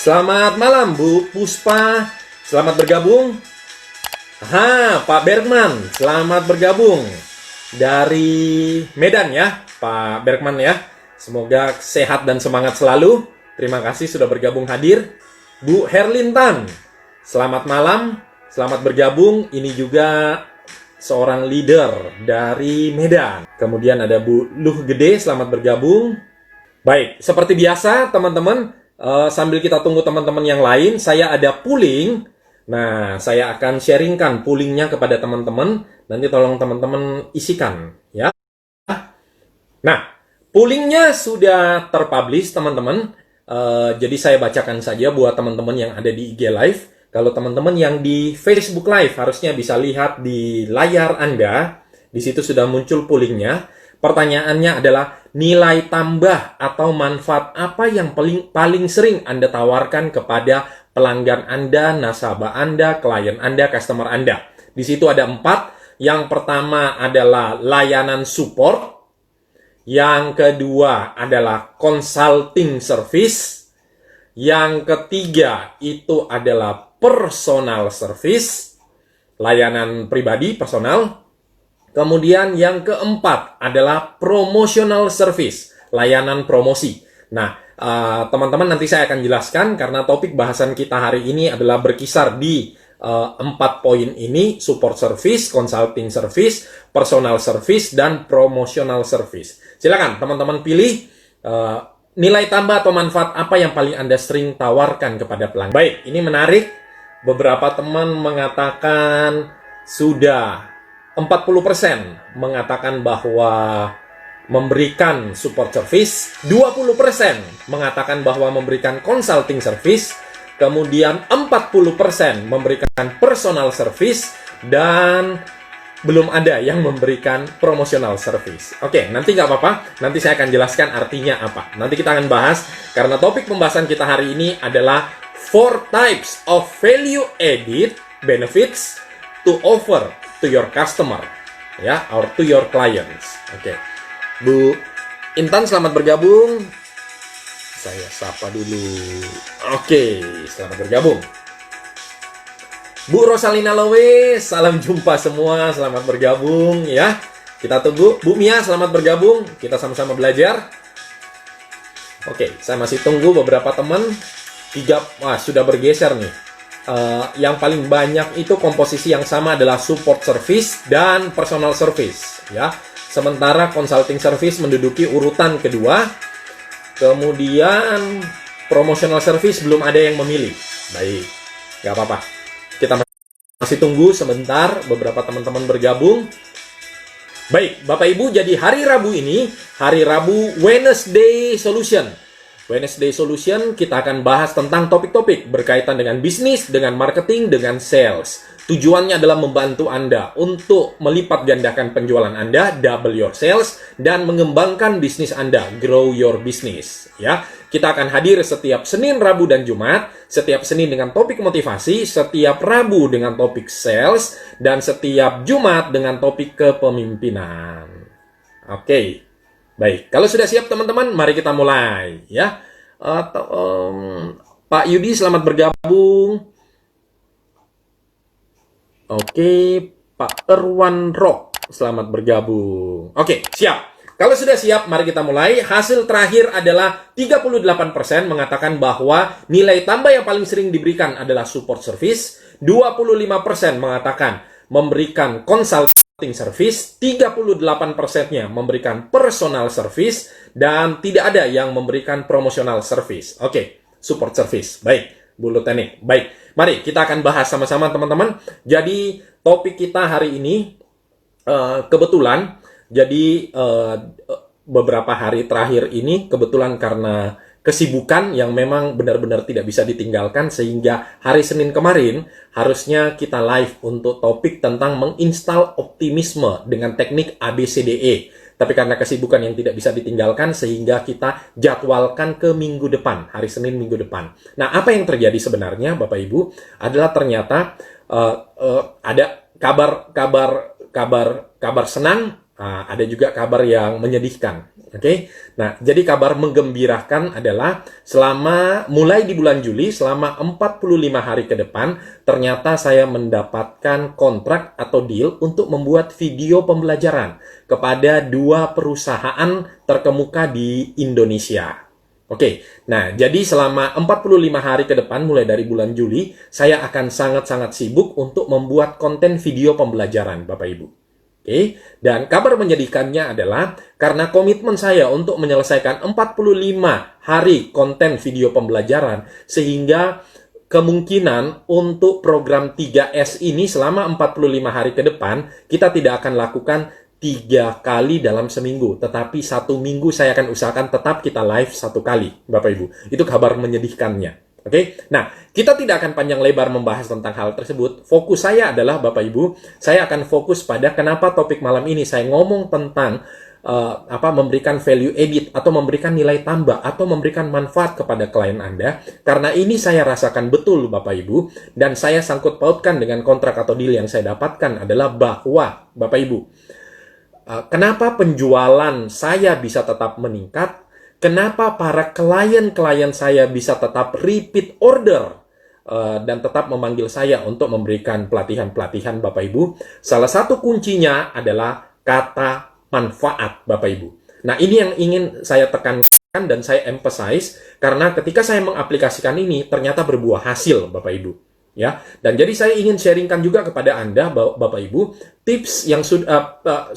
Selamat malam Bu Puspa, selamat bergabung. Pak Bergman, selamat bergabung dari Medan ya Pak Bergman ya. Semoga sehat dan semangat selalu. Terima kasih sudah bergabung hadir. Bu Herlintan, selamat malam, selamat bergabung. Ini juga seorang leader dari Medan. Kemudian ada Bu Luh Gede, selamat bergabung. Baik, seperti biasa teman-teman, sambil kita tunggu teman-teman yang lain, saya ada pooling. Nah, saya akan sharingkan poolingnya kepada teman-teman. Nanti tolong teman-teman isikan ya. Nah, poolingnya sudah terpublish teman-teman. Jadi saya bacakan saja buat teman-teman yang ada di IG Live. Kalau teman-teman yang di Facebook Live harusnya bisa lihat di layar Anda. Di situ sudah muncul poolingnya. Pertanyaannya adalah nilai tambah atau manfaat apa yang paling sering Anda tawarkan kepada pelanggan Anda, nasabah Anda, klien Anda, customer Anda. Di situ ada 4. Yang pertama adalah layanan support. Yang kedua adalah consulting service. Yang ketiga itu adalah personal service, layanan pribadi, personal. Kemudian yang keempat adalah promotional service, layanan promosi. Nah, teman-teman nanti saya akan jelaskan karena topik bahasan kita hari ini adalah berkisar di 4 poin ini, support service, consulting service, personal service, dan promotional service. Silakan teman-teman pilih nilai tambah atau manfaat apa yang paling Anda sering tawarkan kepada pelanggan. Baik, ini menarik. Beberapa teman mengatakan sudah 40% mengatakan bahwa memberikan support service, 20% mengatakan bahwa memberikan consulting service, kemudian 40% memberikan personal service, dan belum ada yang memberikan promotional service. Oke, nanti nggak apa-apa, nanti saya akan jelaskan artinya apa. Nanti kita akan bahas, karena topik pembahasan kita hari ini adalah 4 types of value added benefits to offer to your customer, ya, or to your clients. Oke. Bu Intan, selamat bergabung. Saya sapa dulu. Oke, selamat bergabung. Bu Rosalina Lowe, salam jumpa semua, selamat bergabung ya. Kita tunggu. Bu Mia, selamat bergabung. Kita sama-sama belajar. Oke, saya masih tunggu beberapa teman. Sudah bergeser nih. Yang paling banyak itu komposisi yang sama adalah support service dan personal service ya. Sementara consulting service menduduki urutan kedua. Kemudian promotional service belum ada yang memilih. Baik, nggak apa-apa. Kita masih tunggu sebentar beberapa teman-teman bergabung. Baik, Bapak Ibu, jadi hari Rabu ini, hari Rabu Wednesday Solution. Wednesday Solution, kita akan bahas tentang topik-topik berkaitan dengan bisnis, dengan marketing, dengan sales. Tujuannya adalah membantu Anda untuk melipat gandakan penjualan Anda, double your sales, dan mengembangkan bisnis Anda, grow your business. Ya, kita akan hadir setiap Senin, Rabu, dan Jumat. Setiap Senin dengan topik motivasi, setiap Rabu dengan topik sales, dan setiap Jumat dengan topik kepemimpinan. Oke. Baik, kalau sudah siap teman-teman, mari kita mulai ya. Pak Yudi, selamat bergabung. Oke, Pak Erwan Rock, selamat bergabung. Oke, siap. Kalau sudah siap, mari kita mulai. Hasil terakhir adalah 38% mengatakan bahwa nilai tambah yang paling sering diberikan adalah support service. 25% mengatakan memberikan consulting service, 38%-nya memberikan personal service, dan tidak ada yang memberikan promotional service. Oke, support service. Baik, Bu Luteni. Baik, mari kita akan bahas sama-sama teman-teman. Jadi topik kita hari ini kebetulan, jadi beberapa hari terakhir ini kebetulan karena kesibukan yang memang benar-benar tidak bisa ditinggalkan, sehingga hari Senin kemarin harusnya kita live untuk topik tentang menginstal optimisme dengan teknik ABCDE. Tapi karena kesibukan yang tidak bisa ditinggalkan, sehingga kita jadwalkan ke minggu depan, hari Senin minggu depan. Nah, apa yang terjadi sebenarnya Bapak Ibu adalah ternyata ada kabar senang, ada juga kabar yang menyedihkan. Oke. Nah, jadi kabar menggembirakan adalah mulai di bulan Juli, selama 45 hari ke depan, ternyata saya mendapatkan kontrak atau deal untuk membuat video pembelajaran kepada 2 perusahaan terkemuka di Indonesia. Oke, nah jadi selama 45 hari ke depan mulai dari bulan Juli, saya akan sangat-sangat sibuk untuk membuat konten video pembelajaran, Bapak Ibu. Oke, dan kabar menyedihkannya adalah karena komitmen saya untuk menyelesaikan 45 hari konten video pembelajaran, sehingga kemungkinan untuk program 3S ini selama 45 hari ke depan, kita tidak akan lakukan 3 kali dalam seminggu, tetapi 1 minggu saya akan usahakan tetap kita live 1 kali, Bapak Ibu. Itu kabar menyedihkannya. Oke, nah kita tidak akan panjang lebar membahas tentang hal tersebut. Fokus saya adalah, Bapak Ibu, saya akan fokus pada kenapa topik malam ini saya ngomong tentang memberikan value added atau memberikan nilai tambah atau memberikan manfaat kepada klien Anda. Karena ini saya rasakan betul, Bapak Ibu, dan saya sangkut pautkan dengan kontrak atau deal yang saya dapatkan adalah bahwa, Bapak Ibu, kenapa penjualan saya bisa tetap meningkat? Kenapa para klien-klien saya bisa tetap repeat order dan tetap memanggil saya untuk memberikan pelatihan-pelatihan, Bapak Ibu? Salah satu kuncinya adalah kata manfaat, Bapak Ibu. Nah, ini yang ingin saya tekankan dan saya emphasize, karena ketika saya mengaplikasikan ini, ternyata berbuah hasil, Bapak Ibu. Ya, dan jadi saya ingin sharingkan juga kepada Anda, Bapak Ibu, tips yang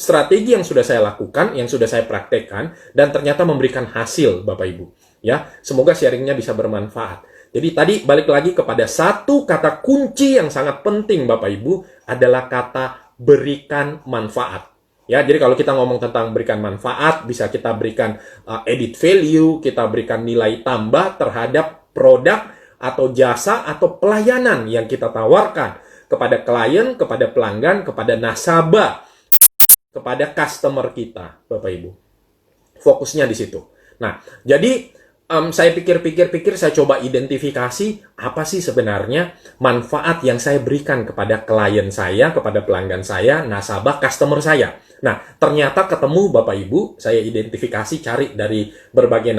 strategi yang sudah saya lakukan, yang sudah saya praktekkan, dan ternyata memberikan hasil, Bapak Ibu. Ya, semoga sharingnya bisa bermanfaat. Jadi tadi balik lagi kepada satu kata kunci yang sangat penting, Bapak Ibu, adalah kata berikan manfaat. Ya, jadi kalau kita ngomong tentang berikan manfaat, bisa kita berikan added value, kita berikan nilai tambah terhadap produk atau jasa atau pelayanan yang kita tawarkan kepada klien, kepada pelanggan, kepada nasabah, kepada customer kita, Bapak Ibu. Fokusnya di situ. Nah, jadi saya pikir-pikir, saya coba identifikasi apa sih sebenarnya manfaat yang saya berikan kepada klien saya, kepada pelanggan saya, nasabah, customer saya. Nah, ternyata ketemu, Bapak Ibu, saya identifikasi, cari dari berbagai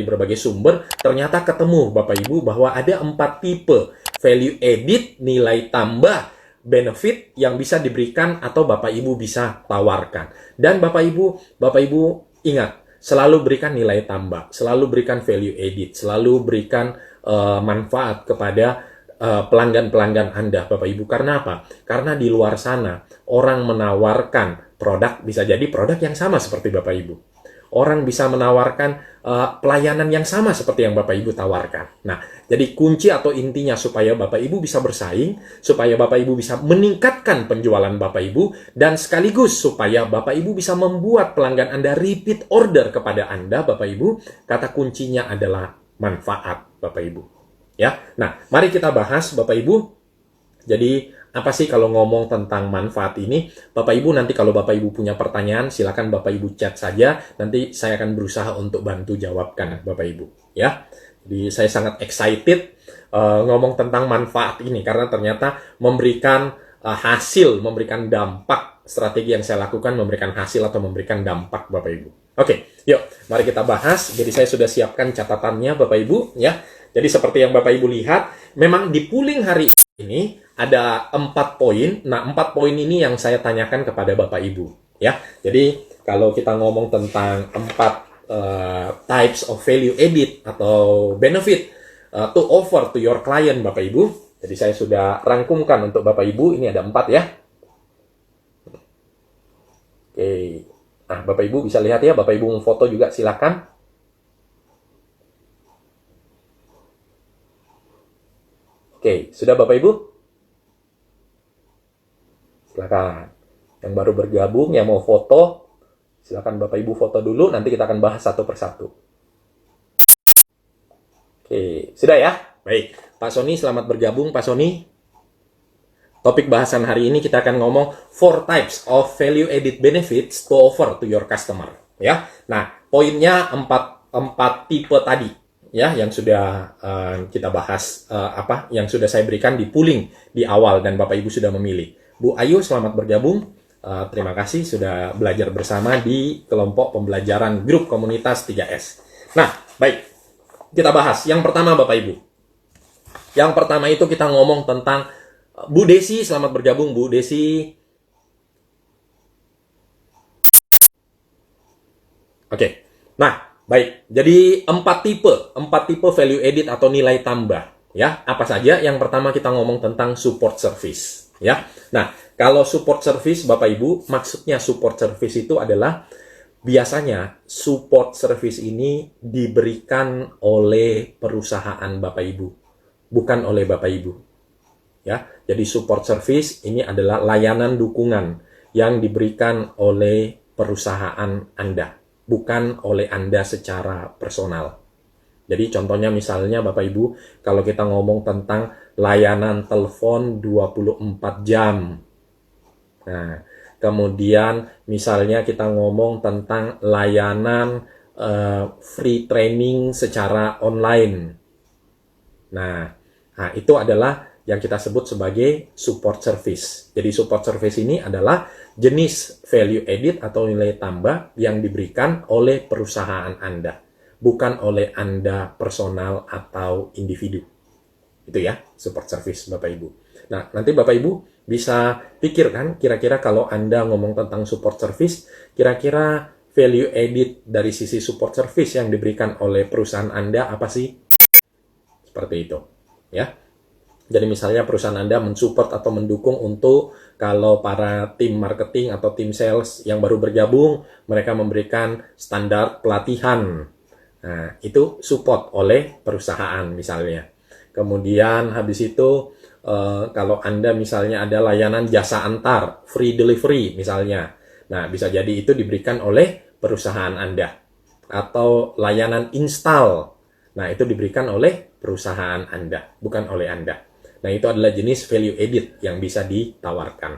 berbagai sumber, ternyata ketemu, Bapak Ibu, bahwa ada 4 tipe value added, nilai tambah, benefit yang bisa diberikan atau Bapak Ibu bisa tawarkan. Dan Bapak Ibu ingat, selalu berikan nilai tambah, selalu berikan value added, selalu berikan manfaat kepada pelanggan-pelanggan Anda, Bapak Ibu. Karena apa? Karena di luar sana, orang menawarkan produk, bisa jadi produk yang sama seperti Bapak Ibu. Orang bisa menawarkan pelayanan yang sama seperti yang Bapak Ibu tawarkan. Nah, jadi kunci atau intinya supaya Bapak Ibu bisa bersaing, supaya Bapak Ibu bisa meningkatkan penjualan Bapak Ibu, dan sekaligus supaya Bapak Ibu bisa membuat pelanggan Anda repeat order kepada Anda, Bapak Ibu, kata kuncinya adalah manfaat, Bapak Ibu. Ya, nah, mari kita bahas, Bapak Ibu. Jadi, apa sih kalau ngomong tentang manfaat ini? Bapak Ibu, nanti kalau Bapak Ibu punya pertanyaan, silakan Bapak Ibu chat saja. Nanti saya akan berusaha untuk bantu jawabkan, Bapak Ibu. Ya, jadi saya sangat excited ngomong tentang manfaat ini, karena ternyata memberikan hasil, memberikan dampak. Strategi yang saya lakukan memberikan hasil atau memberikan dampak, Bapak Ibu. Oke, yuk, mari kita bahas. Jadi saya sudah siapkan catatannya, Bapak Ibu. Ya, jadi seperti yang Bapak Ibu lihat, memang di pooling hari ini ada 4 poin. Nah, 4 poin ini yang saya tanyakan kepada Bapak Ibu. Ya, jadi kalau kita ngomong tentang 4 types of value added atau benefit to offer to your client, Bapak Ibu. Jadi saya sudah rangkumkan untuk Bapak Ibu. Ini ada 4 ya. Oke. Nah, Bapak Ibu bisa lihat ya. Bapak Ibu mau foto juga silakan. Oke, sudah Bapak Ibu? Silakan. Yang baru bergabung, yang mau foto, silakan Bapak Ibu foto dulu, nanti kita akan bahas satu persatu. Oke, sudah ya? Baik, Pak Sony selamat bergabung, Pak Sony. Topik bahasan hari ini kita akan ngomong 4 types of value added benefits to offer to your customer. Ya, nah poinnya 4 tipe tadi. Ya, yang sudah kita bahas, yang sudah saya berikan di pooling di awal dan Bapak Ibu sudah memilih. Bu Ayu, selamat bergabung. Terima kasih sudah belajar bersama di kelompok pembelajaran grup komunitas 3S. Nah, baik. Kita bahas. Yang pertama, Bapak Ibu. Yang pertama itu kita ngomong tentang Bu Desi. Selamat bergabung, Bu Desi. Oke. Nah, baik. Jadi 4 tipe value added atau nilai tambah. Ya, apa saja? Yang pertama kita ngomong tentang support service. Ya. Nah, kalau support service, Bapak Ibu, maksudnya support service itu adalah biasanya support service ini diberikan oleh perusahaan Bapak Ibu, bukan oleh Bapak Ibu. Ya, jadi support service ini adalah layanan dukungan yang diberikan oleh perusahaan Anda, bukan oleh Anda secara personal. Jadi contohnya misalnya Bapak Ibu, kalau kita ngomong tentang layanan telepon 24 jam. Nah, kemudian misalnya kita ngomong tentang layanan free training secara online. Nah, itu adalah yang kita sebut sebagai support service. Jadi support service ini adalah jenis value added atau nilai tambah yang diberikan oleh perusahaan Anda, bukan oleh Anda personal atau individu. Itu ya, support service Bapak Ibu. Nah, nanti Bapak Ibu bisa pikirkan kira-kira kalau Anda ngomong tentang support service, kira-kira value added dari sisi support service yang diberikan oleh perusahaan Anda apa sih? Seperti itu, ya. Jadi misalnya perusahaan Anda mensupport atau mendukung untuk kalau para tim marketing atau tim sales yang baru bergabung, mereka memberikan standar pelatihan. Nah, itu support oleh perusahaan misalnya. Kemudian habis itu kalau Anda misalnya ada layanan jasa antar, free delivery misalnya. Nah, bisa jadi itu diberikan oleh perusahaan Anda. Atau layanan install. Nah, itu diberikan oleh perusahaan Anda, bukan oleh Anda. Nah, itu adalah jenis value added yang bisa ditawarkan.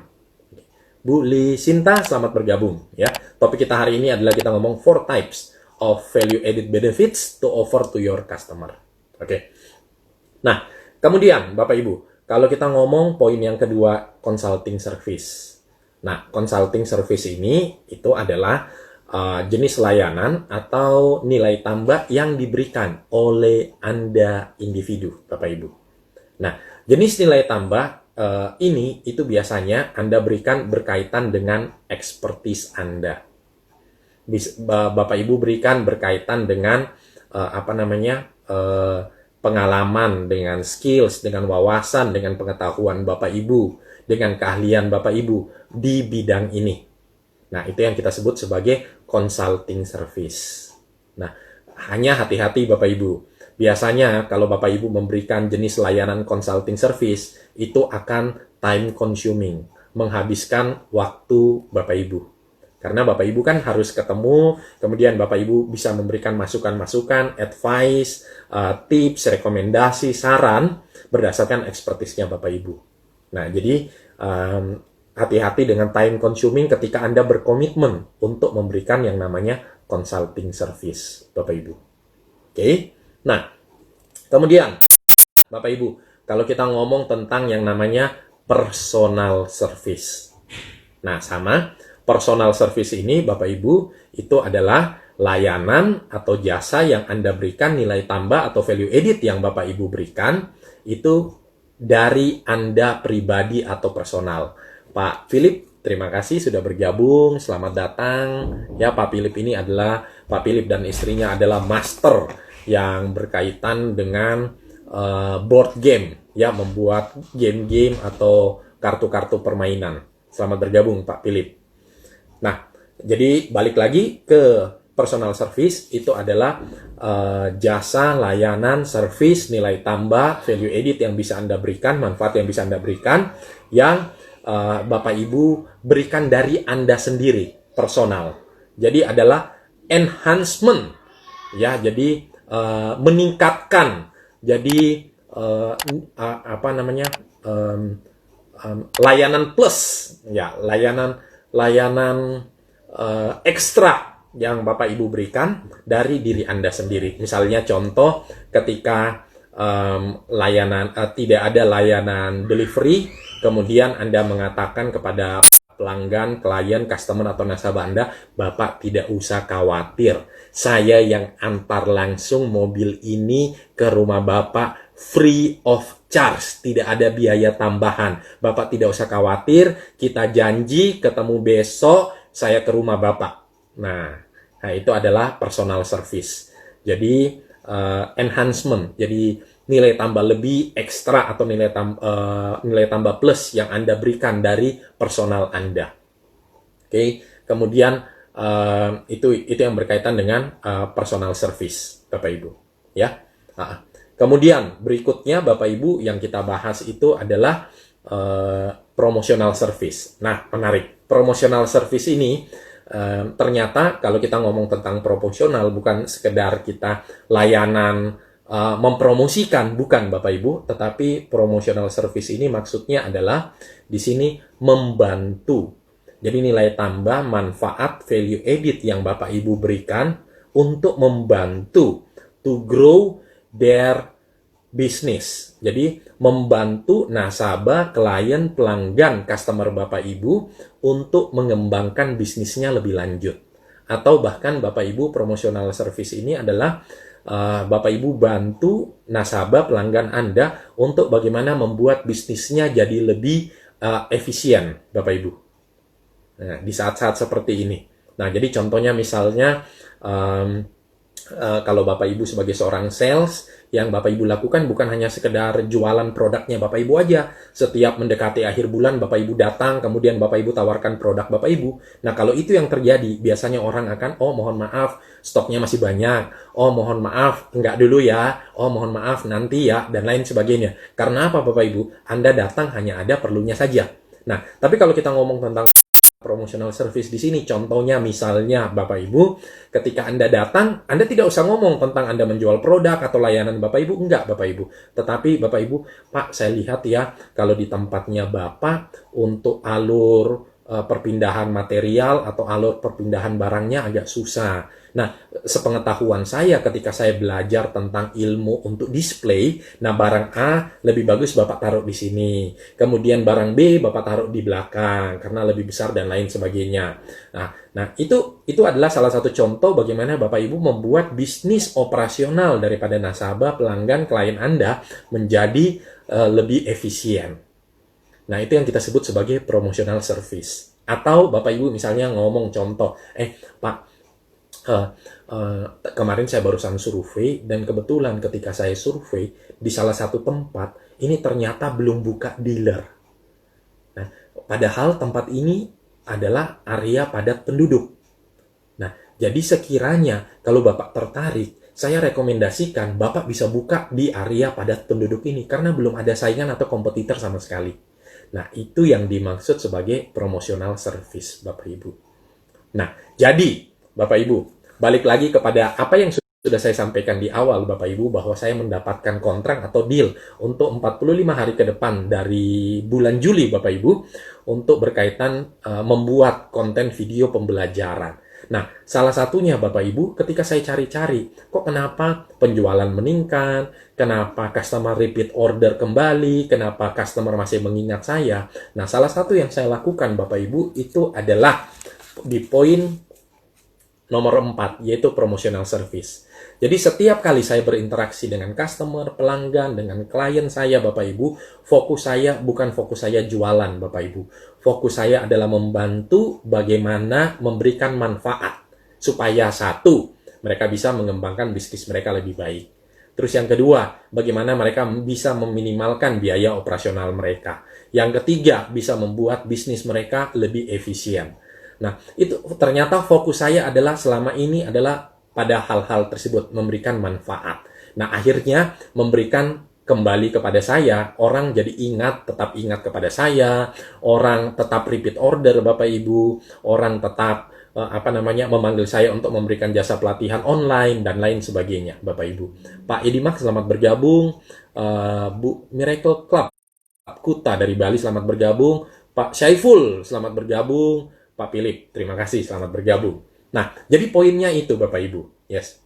Bu Lisinta, selamat bergabung. Ya, topik kita hari ini adalah kita ngomong 4 types of value added benefits to offer to your customer. Oke. Nah, kemudian Bapak Ibu, kalau kita ngomong poin yang kedua, consulting service. Nah, consulting service ini itu adalah jenis layanan atau nilai tambah yang diberikan oleh Anda individu, Bapak Ibu. Nah, jenis nilai tambah ini itu biasanya Anda berikan berkaitan dengan expertise Anda. Bapak Ibu berikan berkaitan dengan pengalaman, dengan skills, dengan wawasan, dengan pengetahuan Bapak Ibu, dengan keahlian Bapak Ibu di bidang ini. Nah, itu yang kita sebut sebagai consulting service. Nah, hanya hati-hati Bapak Ibu. Biasanya kalau Bapak Ibu memberikan jenis layanan consulting service, itu akan time consuming, menghabiskan waktu Bapak Ibu. Karena Bapak Ibu kan harus ketemu, kemudian Bapak Ibu bisa memberikan masukan-masukan, advice, tips, rekomendasi, saran, berdasarkan ekspertisnya Bapak Ibu. Nah, jadi hati-hati dengan time consuming ketika Anda berkomitmen untuk memberikan yang namanya consulting service, Bapak Ibu. Oke? Nah, kemudian, Bapak Ibu, kalau kita ngomong tentang yang namanya personal service. Nah, sama, personal service ini, Bapak Ibu, itu adalah layanan atau jasa yang Anda berikan, nilai tambah atau value added yang Bapak Ibu berikan, itu dari Anda pribadi atau personal. Pak Philip, terima kasih sudah bergabung, selamat datang. Ya, Pak Philip ini adalah, Pak Philip dan istrinya adalah master yang berkaitan dengan board game, ya, membuat game-game atau kartu-kartu permainan. Selamat bergabung, Pak Philip. Nah, jadi balik lagi ke personal service, itu adalah jasa, layanan, service, nilai tambah, value added yang bisa Anda berikan, manfaat yang bisa Anda berikan, yang Bapak Ibu berikan dari Anda sendiri, personal. Jadi adalah enhancement, ya, jadi meningkatkan, jadi layanan plus, ya, layanan ekstra yang Bapak Ibu berikan dari diri Anda sendiri. Misalnya contoh ketika tidak ada layanan delivery, kemudian Anda mengatakan kepada pelanggan, klien, customer, atau nasabah Anda, Bapak tidak usah khawatir. Saya yang antar langsung mobil ini ke rumah Bapak free of charge. Tidak ada biaya tambahan. Bapak tidak usah khawatir, kita janji ketemu besok, saya ke rumah Bapak. Nah itu adalah personal service. Jadi, enhancement. Jadi, nilai tambah lebih ekstra atau nilai tambah plus yang Anda berikan dari personal Anda. Oke, kemudian itu yang berkaitan dengan personal service, Bapak Ibu, ya. Kemudian berikutnya Bapak Ibu yang kita bahas itu adalah promotional service. Nah, menarik. Promotional service ini ternyata kalau kita ngomong tentang proporsional bukan sekedar kita layanan mempromosikan, bukan Bapak Ibu, tetapi promotional service ini maksudnya adalah di sini membantu. Jadi nilai tambah, manfaat, value added yang Bapak Ibu berikan untuk membantu to grow their business. Jadi membantu nasabah, klien, pelanggan, customer Bapak Ibu untuk mengembangkan bisnisnya lebih lanjut. Atau bahkan Bapak Ibu promotional service ini adalah Bapak Ibu bantu nasabah pelanggan Anda untuk bagaimana membuat bisnisnya jadi lebih efisien, Bapak Ibu. Nah, di saat-saat seperti ini. Nah, jadi contohnya misalnya kalau Bapak Ibu sebagai seorang sales, yang Bapak Ibu lakukan bukan hanya sekedar jualan produknya Bapak Ibu aja. Setiap mendekati akhir bulan Bapak Ibu datang, kemudian Bapak Ibu tawarkan produk Bapak Ibu. Nah, kalau itu yang terjadi, biasanya orang akan, oh mohon maaf, stoknya masih banyak. Oh mohon maaf, enggak dulu ya. Oh mohon maaf, nanti ya, dan lain sebagainya. Karena apa Bapak Ibu? Anda datang hanya ada perlunya saja. Nah, tapi kalau kita ngomong tentang promotional service di sini, contohnya misalnya Bapak Ibu, ketika Anda datang, Anda tidak usah ngomong tentang Anda menjual produk atau layanan Bapak Ibu, enggak Bapak Ibu. Tetapi Bapak Ibu, Pak saya lihat ya, kalau di tempatnya Bapak untuk alur perpindahan material atau alur perpindahan barangnya agak susah. Nah, sepengetahuan saya ketika saya belajar tentang ilmu untuk display, nah barang A lebih bagus Bapak taruh di sini. Kemudian barang B Bapak taruh di belakang karena lebih besar dan lain sebagainya. Nah itu adalah salah satu contoh bagaimana Bapak Ibu membuat bisnis operasional daripada nasabah, pelanggan, klien Anda menjadi lebih efisien. Nah, itu yang kita sebut sebagai promotional service. Atau Bapak Ibu misalnya ngomong contoh, Pak, kemarin saya barusan survei, dan kebetulan ketika saya survei di salah satu tempat, ini ternyata belum buka dealer. Nah, padahal tempat ini adalah area padat penduduk. Nah, jadi sekiranya kalau Bapak tertarik, saya rekomendasikan Bapak bisa buka di area padat penduduk ini, karena belum ada saingan atau kompetitor sama sekali. Nah, itu yang dimaksud sebagai promotional service, Bapak Ibu. Nah, jadi Bapak Ibu, balik lagi kepada apa yang sudah saya sampaikan di awal Bapak Ibu, bahwa saya mendapatkan kontrak atau deal untuk 45 hari ke depan dari bulan Juli Bapak Ibu, untuk berkaitan membuat konten video pembelajaran. Nah, salah satunya Bapak Ibu, ketika saya cari-cari, kok kenapa penjualan meningkat, kenapa customer repeat order kembali, kenapa customer masih mengingat saya. Nah, salah satu yang saya lakukan Bapak Ibu, itu adalah di poin nomor 4, yaitu promotional service. Jadi setiap kali saya berinteraksi dengan customer, pelanggan, dengan klien saya Bapak Ibu, fokus saya bukan fokus saya jualan Bapak Ibu. Fokus saya adalah membantu bagaimana memberikan manfaat supaya satu, mereka bisa mengembangkan bisnis mereka lebih baik. Terus yang kedua, bagaimana mereka bisa meminimalkan biaya operasional mereka. Yang ketiga, bisa membuat bisnis mereka lebih efisien. Nah, itu ternyata fokus saya adalah selama ini adalah pada hal-hal tersebut, memberikan manfaat. Nah, akhirnya memberikan kembali kepada saya, orang jadi tetap ingat kepada saya, orang tetap repeat order Bapak Ibu, orang tetap memanggil saya untuk memberikan jasa pelatihan online dan lain sebagainya Bapak Ibu. Pak Edimak selamat bergabung, Bu Miracle Club Kuta dari Bali selamat bergabung, Pak Syaiful selamat bergabung, Pak Philip, terima kasih, selamat bergabung. Nah, jadi poinnya itu Bapak Ibu. Yes.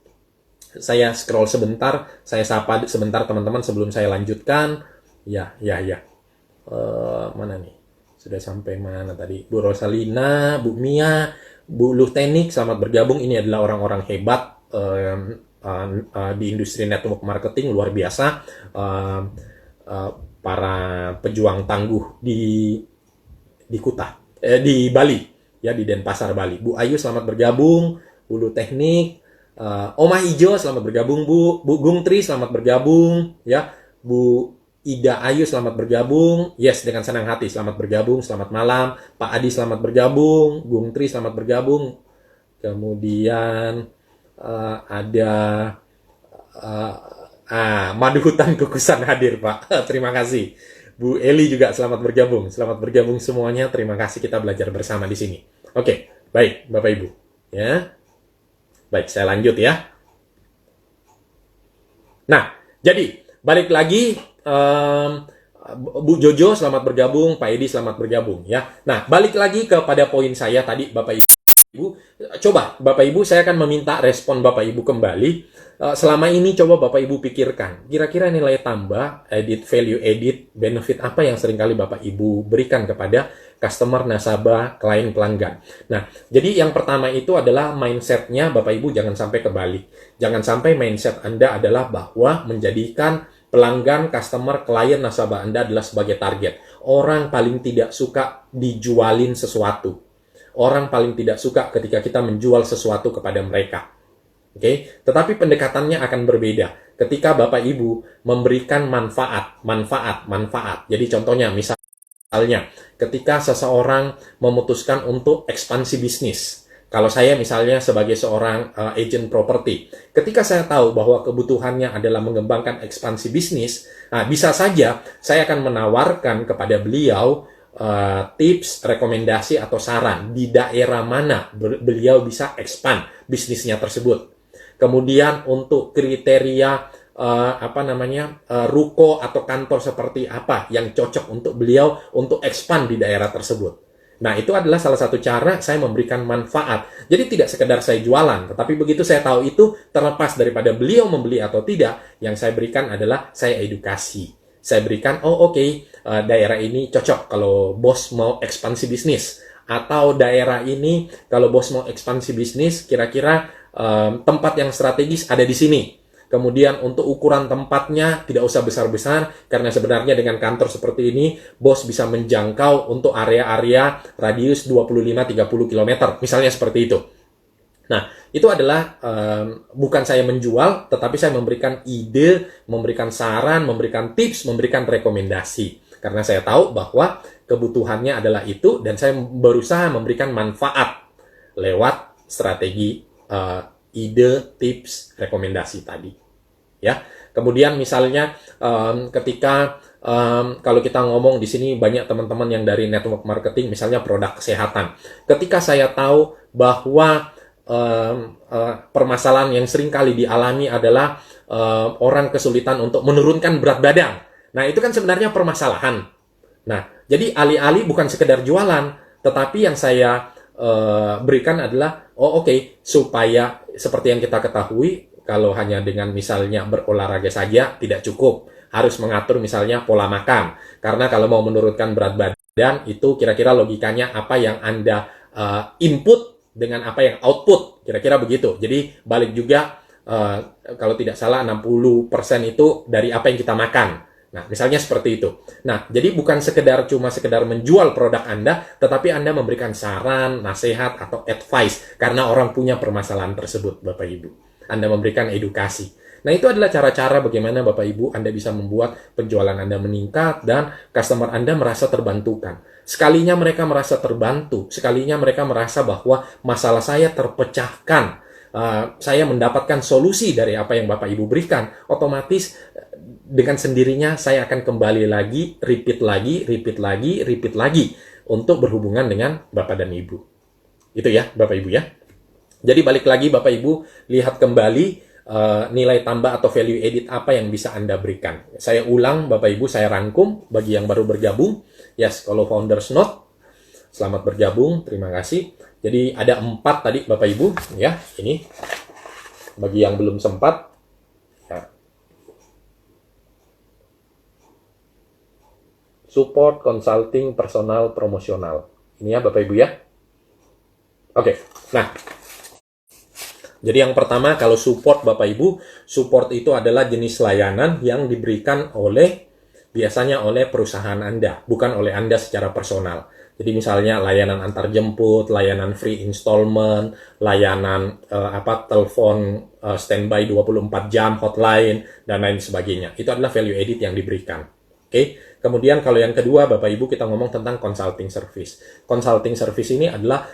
Saya scroll sebentar, saya sapa sebentar teman-teman sebelum saya lanjutkan. Ya. Mana nih? Sudah sampai mana tadi? Bu Rosalina, Bu Mia, Bu Lutenik, selamat bergabung. Ini adalah orang-orang hebat di industri network marketing, luar biasa. Para pejuang tangguh di Kuta, di Bali, ya, di Denpasar, Bali. Bu Ayu, selamat bergabung. Bu Luteknik, Oma Ijo, selamat bergabung, Bu. Bu Gung Tri, selamat bergabung, ya. Bu Ida Ayu, selamat bergabung. Yes, dengan senang hati, selamat bergabung. Selamat malam. Pak Adi, selamat bergabung. Gung Tri, selamat bergabung. Kemudian ada Madu Hutan Kukusan hadir, Pak. Terima kasih. Bu Eli juga selamat bergabung. Selamat bergabung semuanya. Terima kasih, kita belajar bersama di sini. Oke, baik, Bapak Ibu. Ya. Baik, saya lanjut ya. Nah, jadi balik lagi, Bu Jojo selamat bergabung, Pak Edi selamat bergabung ya. Nah, balik lagi kepada poin saya tadi, Bapak Ibu. Coba Bapak Ibu, saya akan meminta respon Bapak Ibu kembali. Selama ini coba Bapak Ibu pikirkan, kira-kira nilai tambah, value edit, benefit apa yang seringkali Bapak Ibu berikan kepada customer, nasabah, klien, pelanggan. Nah, jadi yang pertama itu adalah mindset-nya Bapak Ibu jangan sampai kebalik. Jangan sampai mindset Anda adalah bahwa menjadikan pelanggan, customer, klien, nasabah Anda adalah sebagai target. Orang paling tidak suka dijualin sesuatu. Orang paling tidak suka ketika kita menjual sesuatu kepada mereka. Oke, tetapi pendekatannya akan berbeda ketika Bapak Ibu memberikan manfaat. Jadi contohnya misalnya ketika seseorang memutuskan untuk ekspansi bisnis. Kalau saya misalnya sebagai seorang agent properti, ketika saya tahu bahwa kebutuhannya adalah mengembangkan ekspansi bisnis, bisa saja saya akan menawarkan kepada beliau tips, rekomendasi, atau saran di daerah mana beliau bisa expand bisnisnya tersebut. Kemudian untuk kriteria ruko atau kantor seperti apa yang cocok untuk beliau untuk expand di daerah tersebut. Nah, itu adalah salah satu cara saya memberikan manfaat. Jadi tidak sekedar saya jualan, tetapi begitu saya tahu itu, terlepas daripada beliau membeli atau tidak, yang saya berikan adalah saya edukasi. Saya berikan, daerah ini cocok kalau bos mau ekspansi bisnis. Atau daerah ini kalau bos mau ekspansi bisnis, kira-kira tempat yang strategis ada di sini. Kemudian untuk ukuran tempatnya tidak usah besar-besar, karena sebenarnya dengan kantor seperti ini, bos bisa menjangkau untuk area-area radius 25-30 km, misalnya seperti itu. Nah, itu adalah bukan saya menjual, tetapi saya memberikan ide, memberikan saran, memberikan tips, memberikan rekomendasi. Karena saya tahu bahwa kebutuhannya adalah itu, dan saya berusaha memberikan manfaat lewat strategi ide, tips, rekomendasi tadi. Ya. Kemudian misalnya ketika kalau kita ngomong di sini banyak teman-teman yang dari network marketing, misalnya produk kesehatan. Ketika saya tahu bahwa permasalahan yang sering kali dialami adalah orang kesulitan untuk menurunkan berat badan. Nah, itu kan sebenarnya permasalahan. Nah, jadi alih-alih bukan sekedar jualan, tetapi yang saya berikan adalah, supaya seperti yang kita ketahui, kalau hanya dengan misalnya berolahraga saja tidak cukup. Harus mengatur misalnya pola makan. Karena kalau mau menurunkan berat badan, itu kira-kira logikanya apa yang Anda input dengan apa yang output. Kira-kira begitu. Jadi balik juga, kalau tidak salah 60% itu dari apa yang kita makan. Nah, misalnya seperti itu. Nah, jadi bukan cuma sekedar menjual produk Anda, tetapi Anda memberikan saran, nasihat, atau advice, karena orang punya permasalahan tersebut, Bapak Ibu. Anda memberikan edukasi. Nah, itu adalah cara-cara bagaimana Bapak Ibu Anda bisa membuat penjualan Anda meningkat, dan customer Anda merasa terbantukan. Sekalinya mereka merasa terbantu, sekalinya mereka merasa bahwa masalah saya terpecahkan, saya mendapatkan solusi dari apa yang Bapak Ibu berikan, otomatis dengan sendirinya saya akan kembali lagi, repeat lagi untuk berhubungan dengan Bapak dan Ibu. Itu ya, Bapak Ibu ya. Jadi balik lagi Bapak Ibu, lihat kembali nilai tambah atau value edit apa yang bisa Anda berikan. Saya ulang Bapak Ibu, saya rangkum bagi yang baru bergabung. Yes, kalau Founders Note, selamat bergabung, terima kasih. Jadi ada 4 tadi Bapak Ibu, ya, ini. Bagi yang belum sempat, ya. Support, consulting, personal, promosional. Ini ya Bapak Ibu ya. Oke, nah. Jadi yang pertama kalau support Bapak Ibu, support itu adalah jenis layanan yang diberikan biasanya oleh perusahaan Anda, bukan oleh Anda secara personal. Jadi misalnya layanan antar jemput, layanan free installment, layanan telepon standby 24 jam, hotline, dan lain sebagainya. Itu adalah value added yang diberikan. Oke. Kemudian kalau yang kedua Bapak Ibu kita ngomong tentang consulting service. Consulting service ini adalah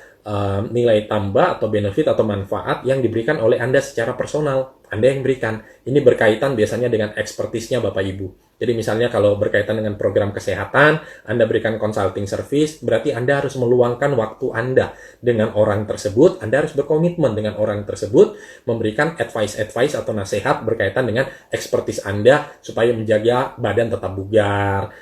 nilai tambah atau benefit atau manfaat yang diberikan oleh Anda secara personal. Anda yang berikan. Ini berkaitan biasanya dengan ekspertisnya Bapak Ibu. Jadi misalnya kalau berkaitan dengan program kesehatan, Anda berikan consulting service, berarti Anda harus meluangkan waktu Anda dengan orang tersebut. Anda harus berkomitmen dengan orang tersebut, memberikan advice atau nasihat berkaitan dengan ekspertis Anda supaya menjaga badan tetap bugar,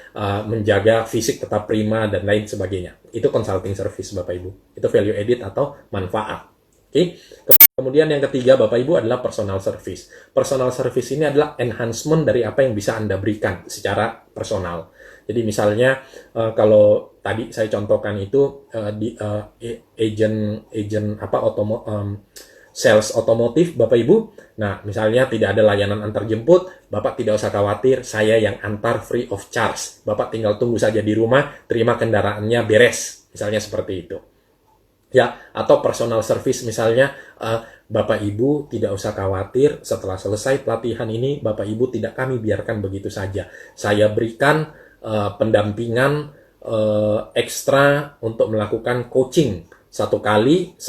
menjaga fisik tetap prima, dan lain sebagainya. Itu consulting service Bapak Ibu. Itu value added atau manfaat. Oke. Kemudian yang ketiga Bapak Ibu adalah personal service. Personal service ini adalah enhancement dari apa yang bisa Anda berikan secara personal. Jadi misalnya kalau tadi saya contohkan itu sales otomotif Bapak Ibu. Nah, misalnya tidak ada layanan antar jemput, Bapak tidak usah khawatir, saya yang antar free of charge. Bapak tinggal tunggu saja di rumah, terima kendaraannya beres. Misalnya seperti itu. Ya, atau personal service misalnya Bapak Ibu tidak usah khawatir, setelah selesai pelatihan ini Bapak Ibu tidak kami biarkan begitu saja. Saya berikan pendampingan ekstra untuk melakukan coaching 1 kali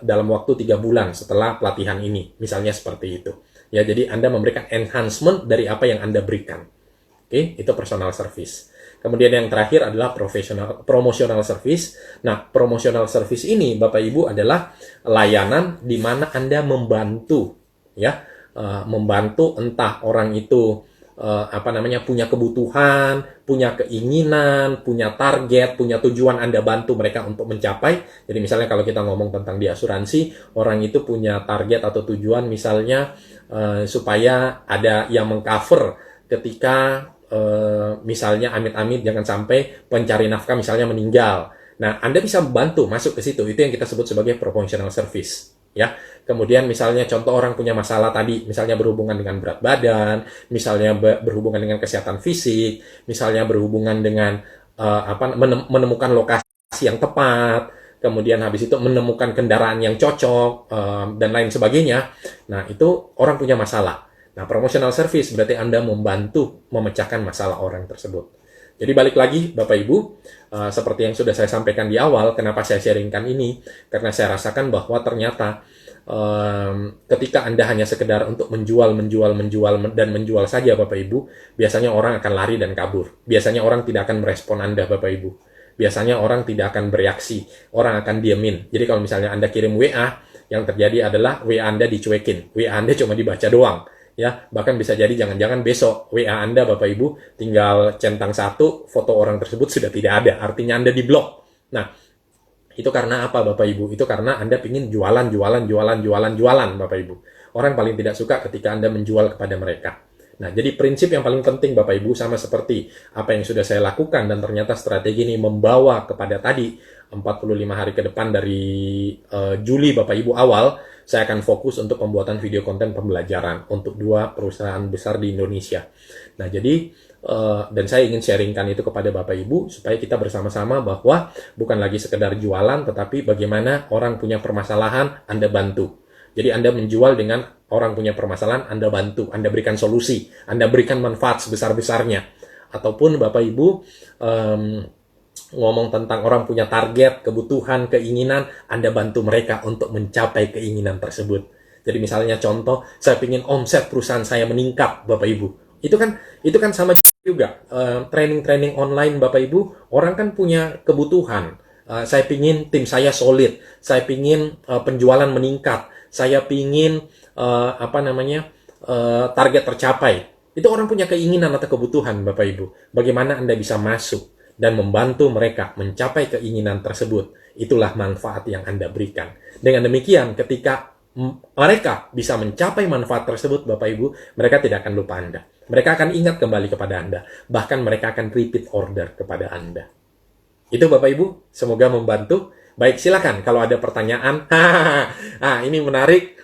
dalam waktu 3 bulan setelah pelatihan ini, misalnya seperti itu. Ya, jadi Anda memberikan enhancement dari apa yang Anda berikan. Oke, itu personal service. Kemudian yang terakhir adalah promotional service. Nah, promotional service ini Bapak Ibu adalah layanan di mana Anda membantu, ya, membantu entah orang itu punya kebutuhan, punya keinginan, punya target, punya tujuan, Anda bantu mereka untuk mencapai. Jadi misalnya kalau kita ngomong tentang di asuransi, orang itu punya target atau tujuan misalnya supaya ada yang mengcover ketika misalnya amit-amit jangan sampai pencari nafkah misalnya meninggal. Nah, Anda bisa membantu masuk ke situ. Itu yang kita sebut sebagai promotional service. Ya. Kemudian misalnya contoh orang punya masalah tadi, misalnya berhubungan dengan berat badan, misalnya berhubungan dengan kesehatan fisik, misalnya berhubungan dengan menemukan lokasi yang tepat, kemudian habis itu menemukan kendaraan yang cocok, dan lain sebagainya. Nah, itu orang punya masalah. Nah, promotional service berarti Anda membantu memecahkan masalah orang tersebut. Jadi balik lagi Bapak Ibu, seperti yang sudah saya sampaikan di awal, kenapa saya sharingkan ini? Karena saya rasakan bahwa ternyata ketika Anda hanya sekedar untuk menjual saja Bapak Ibu, biasanya orang akan lari dan kabur. Biasanya orang tidak akan merespon Anda Bapak Ibu. Biasanya orang tidak akan bereaksi, orang akan diamin. Jadi kalau misalnya Anda kirim WA, yang terjadi adalah WA Anda dicuekin, WA Anda cuma dibaca doang. Ya, bahkan bisa jadi jangan-jangan besok WA Anda Bapak Ibu tinggal centang 1, foto orang tersebut sudah tidak ada, artinya Anda diblok. Nah, itu karena apa Bapak Ibu? Itu karena Anda ingin jualan Bapak Ibu. Orang paling tidak suka ketika Anda menjual kepada mereka. Nah, jadi prinsip yang paling penting Bapak Ibu sama seperti apa yang sudah saya lakukan dan ternyata strategi ini membawa kepada tadi 45 hari ke depan dari Juli Bapak Ibu awal, saya akan fokus untuk pembuatan video konten pembelajaran untuk 2 perusahaan besar di Indonesia. Nah, jadi dan saya ingin sharingkan itu kepada Bapak Ibu supaya kita bersama-sama bahwa bukan lagi sekedar jualan, tetapi bagaimana orang punya permasalahan, Anda bantu. Jadi Anda menjual dengan orang punya permasalahan, Anda bantu, Anda berikan solusi, Anda berikan manfaat sebesar-besarnya. Ataupun Bapak Ibu ngomong tentang orang punya target, kebutuhan, keinginan, Anda bantu mereka untuk mencapai keinginan tersebut. Jadi misalnya contoh, saya ingin omset perusahaan saya meningkat, Bapak Ibu. Itu kan sama juga. Training-training online, Bapak Ibu, orang kan punya kebutuhan. Saya ingin tim saya solid, saya ingin penjualan meningkat, saya ingin target tercapai. Itu orang punya keinginan atau kebutuhan, Bapak Ibu. Bagaimana Anda bisa masuk dan membantu mereka mencapai keinginan tersebut. Itulah manfaat yang Anda berikan. Dengan demikian, ketika mereka bisa mencapai manfaat tersebut, Bapak Ibu, mereka tidak akan lupa Anda. Mereka akan ingat kembali kepada Anda. Bahkan mereka akan repeat order kepada Anda. Itu Bapak Ibu, semoga membantu. Baik, silakan kalau ada pertanyaan. Ini menarik.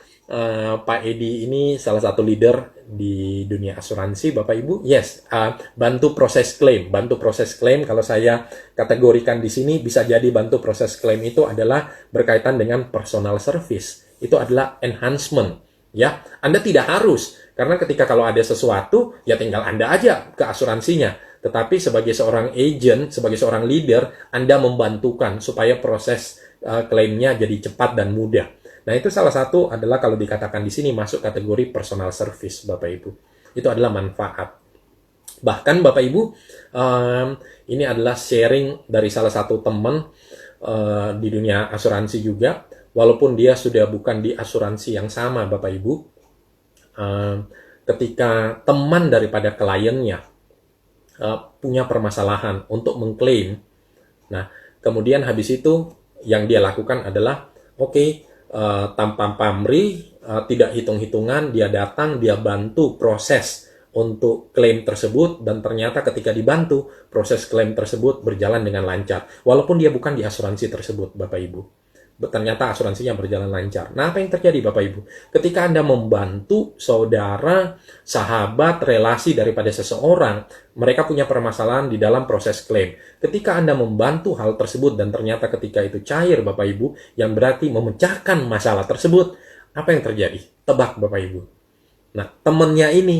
Pak Edi ini salah satu leader di dunia asuransi, Bapak Ibu. Yes, bantu proses klaim. Bantu proses klaim, kalau saya kategorikan di sini, bisa jadi bantu proses klaim itu adalah berkaitan dengan personal service. Itu adalah enhancement. Ya, Anda tidak harus, karena ketika kalau ada sesuatu, ya tinggal Anda aja ke asuransinya. Tetapi sebagai seorang agent, sebagai seorang leader, Anda membantukan supaya proses klaimnya jadi cepat dan mudah. Nah, itu salah satu adalah kalau dikatakan di sini masuk kategori personal service, Bapak Ibu. Itu adalah manfaat. Bahkan Bapak Ibu, ini adalah sharing dari salah satu teman di dunia asuransi juga, walaupun dia sudah bukan di asuransi yang sama, Bapak Ibu. Ketika teman daripada kliennya punya permasalahan untuk mengklaim, nah kemudian habis itu yang dia lakukan adalah, tanpa pamrih, tidak hitung-hitungan, dia datang, dia bantu proses untuk klaim tersebut, dan ternyata ketika dibantu, proses klaim tersebut berjalan dengan lancar. Walaupun dia bukan di asuransi tersebut, Bapak Ibu. Ternyata asuransinya berjalan lancar. Nah, apa yang terjadi, Bapak Ibu? Ketika Anda membantu saudara, sahabat, relasi daripada seseorang, mereka punya permasalahan di dalam proses klaim. Ketika Anda membantu hal tersebut dan ternyata ketika itu cair, Bapak Ibu, yang berarti memecahkan masalah tersebut, apa yang terjadi? Tebak, Bapak Ibu. Nah, temannya ini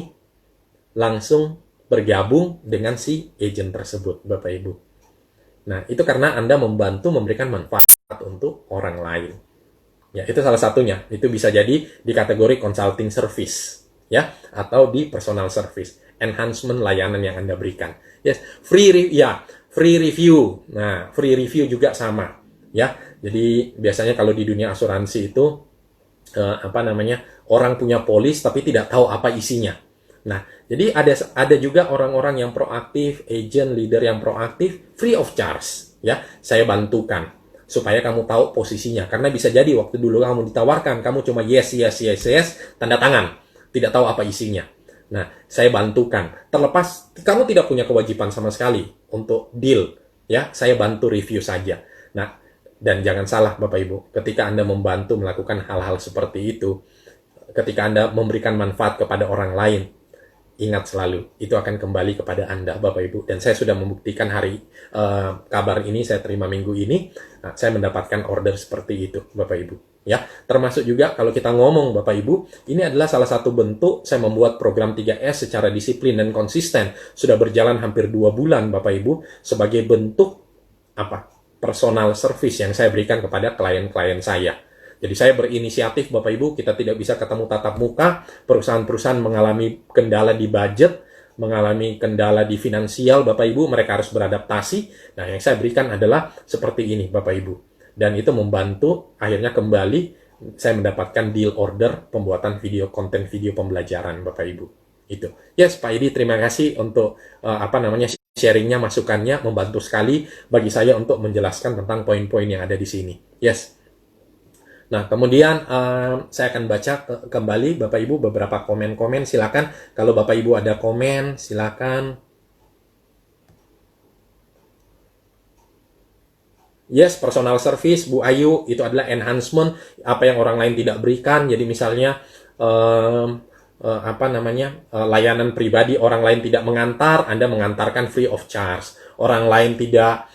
langsung bergabung dengan si agent tersebut, Bapak Ibu. Nah, itu karena Anda membantu memberikan manfaat untuk orang lain. Ya, itu salah satunya. Itu bisa jadi di kategori consulting service, ya, atau di personal service, enhancement layanan yang Anda berikan. Yes, free review. Nah, free review juga sama, ya. Jadi biasanya kalau di dunia asuransi itu orang punya polis tapi tidak tahu apa isinya. Nah, jadi ada juga orang-orang yang proaktif, agent, leader yang proaktif, free of charge, ya. Saya bantukan supaya kamu tahu posisinya. Karena bisa jadi waktu dulu kamu ditawarkan, kamu cuma yes, tanda tangan, tidak tahu apa isinya. Nah, saya bantukan. Terlepas kamu tidak punya kewajiban sama sekali untuk deal, ya, saya bantu review saja. Nah, dan jangan salah Bapak Ibu, ketika Anda membantu melakukan hal-hal seperti itu, ketika Anda memberikan manfaat kepada orang lain, ingat selalu, itu akan kembali kepada Anda, Bapak Ibu. Dan saya sudah membuktikan kabar ini, saya terima minggu ini, saya mendapatkan order seperti itu, Bapak Ibu. Ya, termasuk juga kalau kita ngomong, Bapak Ibu, ini adalah salah satu bentuk saya membuat program 3S secara disiplin dan konsisten. Sudah berjalan hampir 2 bulan, Bapak Ibu, sebagai bentuk personal service yang saya berikan kepada klien-klien saya. Jadi saya berinisiatif, Bapak Ibu, kita tidak bisa ketemu tatap muka, perusahaan-perusahaan mengalami kendala di budget, mengalami kendala di finansial, Bapak Ibu, mereka harus beradaptasi. Nah, yang saya berikan adalah seperti ini, Bapak Ibu. Dan itu membantu, akhirnya kembali, saya mendapatkan deal order pembuatan konten video pembelajaran, Bapak Ibu. Itu. Yes, Pak Edi, terima kasih untuk sharingnya, masukannya, membantu sekali bagi saya untuk menjelaskan tentang poin-poin yang ada di sini. Yes. Nah, kemudian saya akan baca kembali Bapak Ibu beberapa komen-komen. Silakan kalau Bapak Ibu ada komen, silakan. Yes, personal service, Bu Ayu, itu adalah enhancement, apa yang orang lain tidak berikan. Jadi misalnya layanan pribadi, orang lain tidak mengantar, Anda mengantarkan free of charge. Orang lain tidak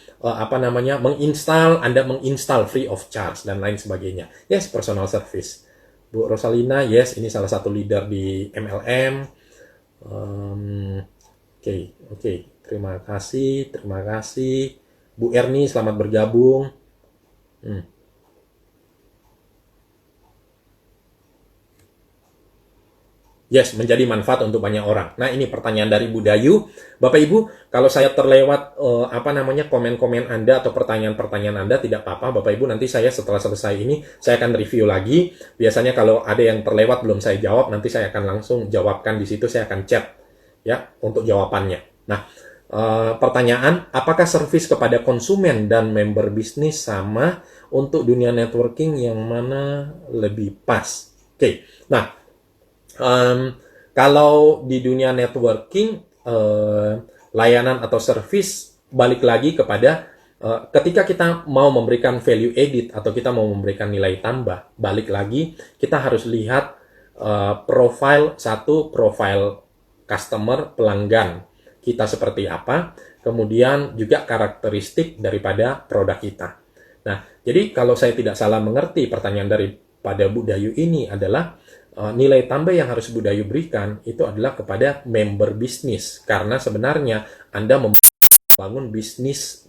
menginstal, Anda menginstal free of charge, dan lain sebagainya. Yes, personal service. Bu Rosalina, yes, ini salah satu leader di MLM. Oke. Terima kasih. Bu Erni, selamat bergabung. Yes, menjadi manfaat untuk banyak orang. Nah, ini pertanyaan dari Bu Dayu. Bapak Ibu, kalau saya terlewat komen-komen Anda atau pertanyaan-pertanyaan Anda, tidak apa-apa. Bapak Ibu, nanti saya setelah selesai ini, saya akan review lagi. Biasanya kalau ada yang terlewat belum saya jawab, nanti saya akan langsung jawabkan di situ, saya akan chat ya untuk jawabannya. Nah, pertanyaan, apakah servis kepada konsumen dan member bisnis sama untuk dunia networking, yang mana lebih pas? Oke, nah, kalau di dunia networking, layanan atau service balik lagi kepada ketika kita mau memberikan value edit atau kita mau memberikan nilai tambah, balik lagi kita harus lihat profil customer pelanggan kita seperti apa, kemudian juga karakteristik daripada produk kita. Nah, jadi kalau saya tidak salah mengerti, pertanyaan daripada Bu Dayu ini adalah nilai tambah yang harus Bu Dayu berikan itu adalah kepada member bisnis, karena sebenarnya Anda membangun bisnis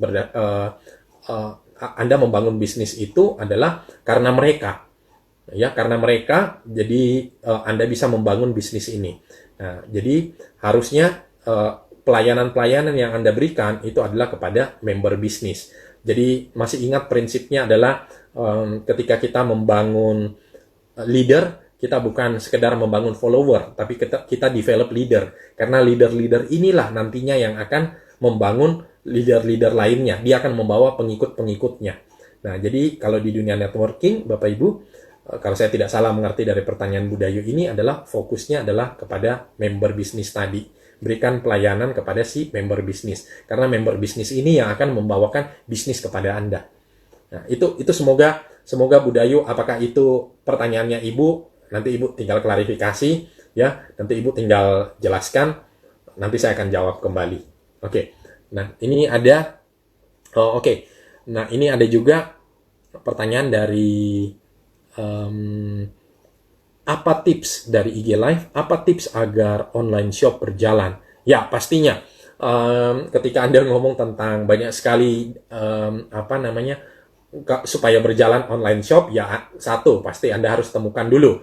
Anda membangun bisnis itu adalah karena mereka, ya, karena mereka, jadi Anda bisa membangun bisnis ini. Nah, jadi harusnya pelayanan-pelayanan yang Anda berikan itu adalah kepada member bisnis. Jadi masih ingat prinsipnya adalah ketika kita membangun leader, kita bukan sekedar membangun follower, tapi kita develop leader. Karena leader-leader inilah nantinya yang akan membangun leader-leader lainnya. Dia akan membawa pengikut-pengikutnya. Nah, jadi kalau di dunia networking, Bapak Ibu, kalau saya tidak salah mengerti dari pertanyaan Bu Dayu ini adalah fokusnya adalah kepada member bisnis tadi. Berikan pelayanan kepada si member bisnis. Karena member bisnis ini yang akan membawakan bisnis kepada Anda. Nah, itu semoga Bu Dayu, apakah itu pertanyaannya Ibu, nanti Ibu tinggal klarifikasi, ya, nanti Ibu tinggal jelaskan, nanti saya akan jawab kembali. Oke. Nah, ini ada Nah, ini ada juga pertanyaan dari apa tips dari IG Live? Apa tips agar online shop berjalan? Ya, pastinya ketika Anda ngomong tentang banyak sekali supaya berjalan online shop, ya satu pasti Anda harus temukan dulu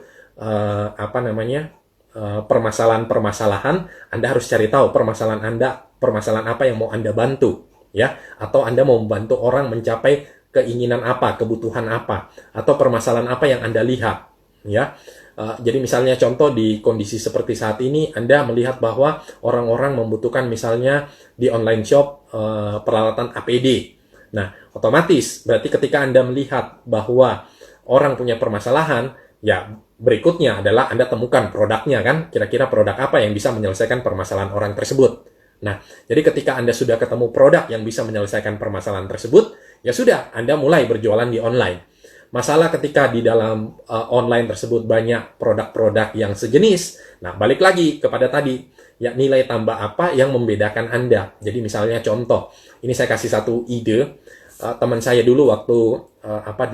permasalahan-permasalahan. Anda harus cari tahu permasalahan apa yang mau Anda bantu, ya, atau Anda mau membantu orang mencapai keinginan apa, kebutuhan apa, atau permasalahan apa yang Anda lihat, ya. Jadi misalnya contoh di kondisi seperti saat ini, Anda melihat bahwa orang-orang membutuhkan misalnya di online shop peralatan APD. Nah, otomatis berarti ketika Anda melihat bahwa orang punya permasalahan, ya berikutnya adalah Anda temukan produknya kan, kira-kira produk apa yang bisa menyelesaikan permasalahan orang tersebut. Nah, jadi ketika Anda sudah ketemu produk yang bisa menyelesaikan permasalahan tersebut, ya sudah, Anda mulai berjualan di online. Masalah ketika di dalam online tersebut banyak produk-produk yang sejenis, nah balik lagi kepada tadi, ya nilai tambah apa yang membedakan Anda. Jadi misalnya contoh, ini saya kasih satu ide, teman saya dulu waktu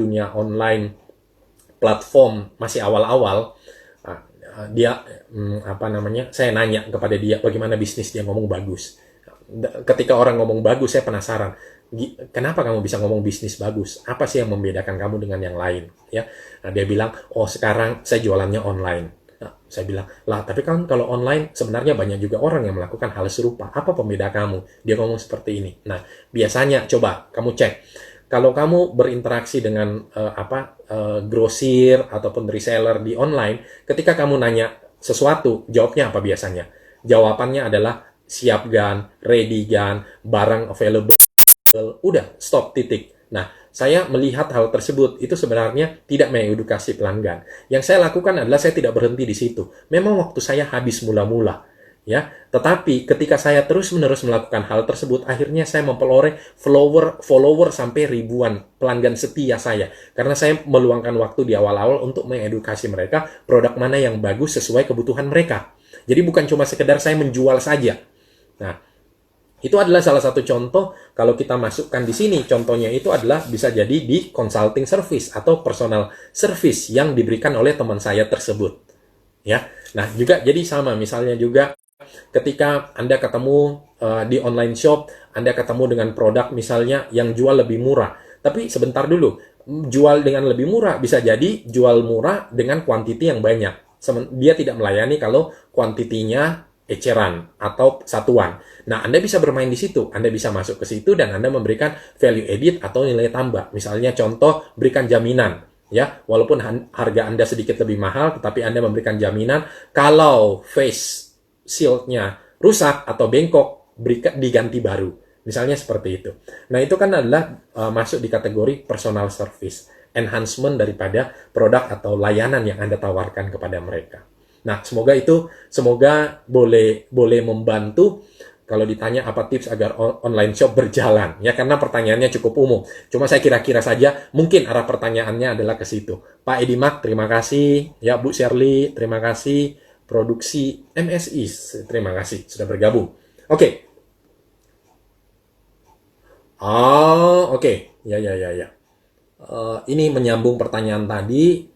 dunia online platform masih awal-awal, saya nanya kepada dia bagaimana bisnis dia, ngomong bagus. Ketika orang ngomong bagus, saya penasaran, kenapa kamu bisa ngomong bisnis bagus? Apa sih yang membedakan kamu dengan yang lain? Ya, nah, dia bilang, oh sekarang saya jualannya online. Nah, saya bilang, lah tapi kan kalau online sebenarnya banyak juga orang yang melakukan hal serupa. Apa pembeda kamu? Dia ngomong seperti ini. Nah, biasanya coba kamu cek. Kalau kamu berinteraksi dengan grosir ataupun reseller di online, ketika kamu nanya sesuatu, jawabnya apa biasanya? Jawabannya adalah siap gan, ready gan, barang available, udah stop, titik. Nah, saya melihat hal tersebut itu sebenarnya tidak mengedukasi pelanggan. Yang saya lakukan adalah saya tidak berhenti di situ. Memang waktu saya habis mula-mula, ya. Tetapi ketika saya terus-menerus melakukan hal tersebut, akhirnya saya memperoleh follower sampai ribuan pelanggan setia saya. Karena saya meluangkan waktu di awal-awal untuk mengedukasi mereka produk mana yang bagus sesuai kebutuhan mereka. Jadi bukan cuma sekedar saya menjual saja. Nah, itu adalah salah satu contoh kalau kita masukkan di sini. Contohnya itu adalah bisa jadi di consulting service atau personal service yang diberikan oleh teman saya tersebut. Ya, nah juga jadi sama misalnya juga ketika Anda ketemu di online shop, Anda ketemu dengan produk misalnya yang jual lebih murah. Tapi sebentar dulu, jual dengan lebih murah bisa jadi jual murah dengan kuantiti yang banyak. Dia tidak melayani kalau kuantitinya eceran atau satuan. Nah, Anda bisa bermain di situ. Anda bisa masuk ke situ dan Anda memberikan value edit atau nilai tambah. Misalnya contoh, berikan jaminan. Ya, walaupun harga Anda sedikit lebih mahal, tetapi Anda memberikan jaminan kalau face shield-nya rusak atau bengkok, diganti baru. Misalnya seperti itu. Nah, itu kan adalah masuk di kategori personal service. enhancement daripada produk atau layanan yang Anda tawarkan kepada mereka. Nah, semoga boleh membantu kalau ditanya apa tips agar online shop berjalan. Ya, karena pertanyaannya cukup umum. Cuma saya kira-kira saja mungkin arah pertanyaannya adalah ke situ. Pak Edimak, terima kasih. Ya, Bu Shirley, terima kasih. Produksi MSI, terima kasih sudah bergabung. Oke. Oke. Ya. Ini menyambung pertanyaan tadi.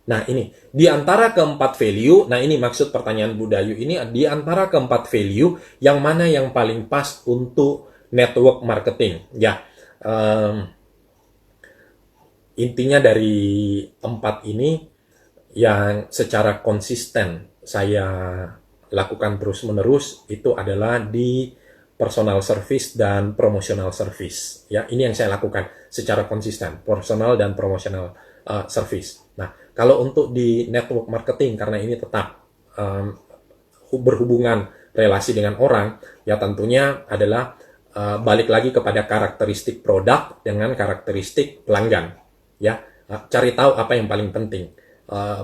Nah, ini di antara keempat value, nah ini maksud pertanyaan Bu Dayu ini, di antara keempat value yang mana yang paling pas untuk network marketing? Ya, intinya dari empat ini yang secara konsisten saya lakukan terus-menerus itu adalah di personal service dan promotional service. Ya, ini yang saya lakukan secara konsisten, personal dan promotional service. Nah, kalau untuk di network marketing, karena ini tetap berhubungan relasi dengan orang, ya tentunya adalah balik lagi kepada karakteristik produk dengan karakteristik pelanggan. Ya, cari tahu apa yang paling penting.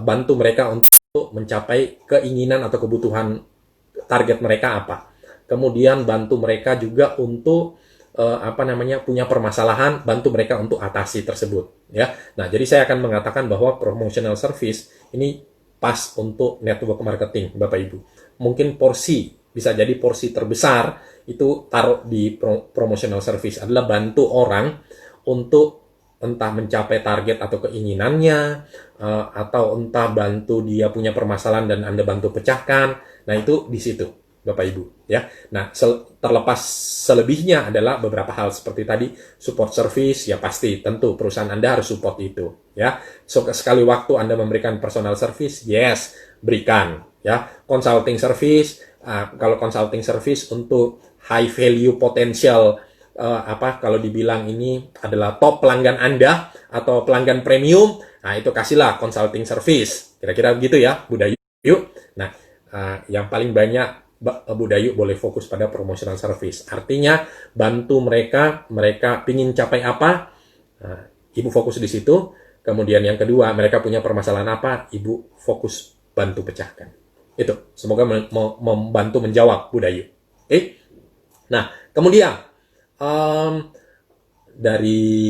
Bantu mereka untuk mencapai keinginan atau kebutuhan target mereka apa. Kemudian bantu mereka juga untuk punya permasalahan, bantu mereka untuk atasi tersebut, ya. Nah, jadi saya akan mengatakan bahwa promotional service ini pas untuk network marketing, Bapak Ibu. Mungkin bisa jadi porsi terbesar itu taruh di promotional service adalah bantu orang untuk entah mencapai target atau keinginannya, atau entah bantu dia punya permasalahan dan Anda bantu pecahkan. Nah, itu di situ, Bapak Ibu, ya. Nah, terlepas selebihnya adalah beberapa hal seperti tadi, support service, ya pasti tentu perusahaan Anda harus support itu, ya. So, sekali waktu Anda memberikan personal service, yes, berikan, ya. Consulting service, kalau consulting service untuk high value potential, kalau dibilang ini adalah top pelanggan Anda atau pelanggan premium, nah itu kasihlah consulting service, kira-kira begitu ya, Bu Dayu. Nah, yang paling banyak Bu Dayu boleh fokus pada promotional service. Artinya bantu mereka pingin capai apa, Ibu fokus di situ. Kemudian yang kedua, mereka punya permasalahan apa, Ibu fokus bantu pecahkan. Itu, semoga membantu menjawab Bu Dayu. Oke? Nah, kemudian dari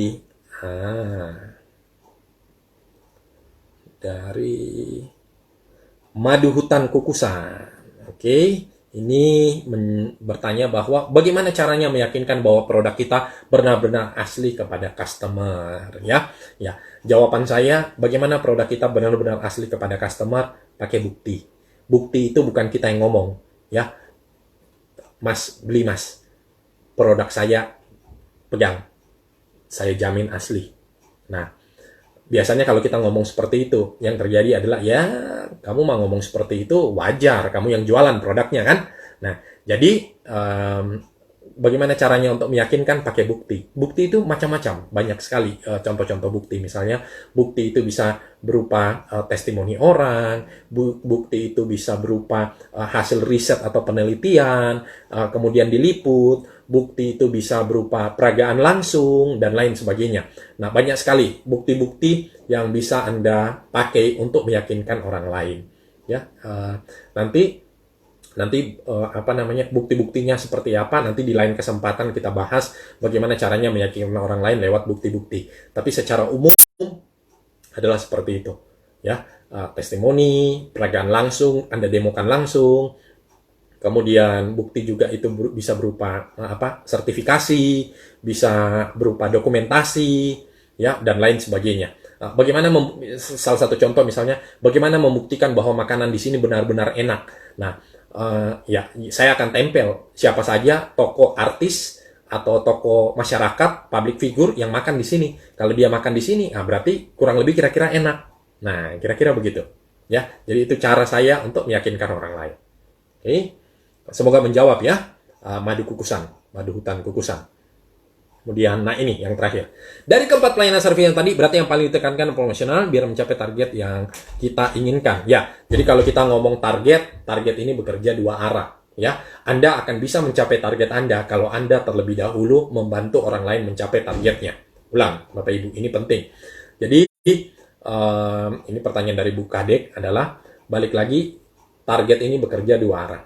Madu Hutan Kukusan. Oke, ini bertanya bahwa bagaimana caranya meyakinkan bahwa produk kita benar-benar asli kepada customer, ya. Ya, jawaban saya, bagaimana produk kita benar-benar asli kepada customer? Pakai bukti. Bukti itu bukan kita yang ngomong, ya. Mas, beli Mas. Produk saya pegang. Saya jamin asli. Nah, biasanya kalau kita ngomong seperti itu, yang terjadi adalah, ya, kamu mau ngomong seperti itu, wajar. Kamu yang jualan produknya, kan? Nah, jadi, bagaimana caranya untuk meyakinkan? Pakai bukti. Bukti itu macam-macam. Banyak sekali contoh-contoh bukti. Misalnya, bukti itu bisa berupa testimoni orang, bukti itu bisa berupa hasil riset atau penelitian, kemudian diliput. Bukti itu bisa berupa peragaan langsung, dan lain sebagainya. Nah, banyak sekali bukti-bukti yang bisa Anda pakai untuk meyakinkan orang lain. Ya, nanti bukti-buktinya seperti apa, nanti di lain kesempatan kita bahas bagaimana caranya meyakinkan orang lain lewat bukti-bukti. Tapi secara umum adalah seperti itu. Ya, testimoni, peragaan langsung, Anda demokan langsung. Kemudian bukti juga itu bisa berupa sertifikasi, bisa berupa dokumentasi, ya, dan lain sebagainya. Bagaimana salah satu contoh misalnya, bagaimana membuktikan bahwa makanan di sini benar-benar enak. Nah, ya, saya akan tempel siapa saja tokoh artis atau tokoh masyarakat, public figure yang makan di sini. Kalau dia makan di sini, berarti kurang lebih kira-kira enak. Nah, kira-kira begitu. Ya, jadi itu cara saya untuk meyakinkan orang lain. Oke. Semoga menjawab ya, Madu Hutan Kukusan. Kemudian, nah ini yang terakhir. Dari keempat pelayanan service yang tadi, berarti yang paling ditekankan promosional biar mencapai target yang kita inginkan. Ya, jadi kalau kita ngomong target ini bekerja dua arah. Ya, Anda akan bisa mencapai target Anda kalau Anda terlebih dahulu membantu orang lain mencapai targetnya. Ulang, Bapak Ibu, ini penting. Jadi, ini pertanyaan dari Bu Kadek adalah, balik lagi, target ini bekerja dua arah.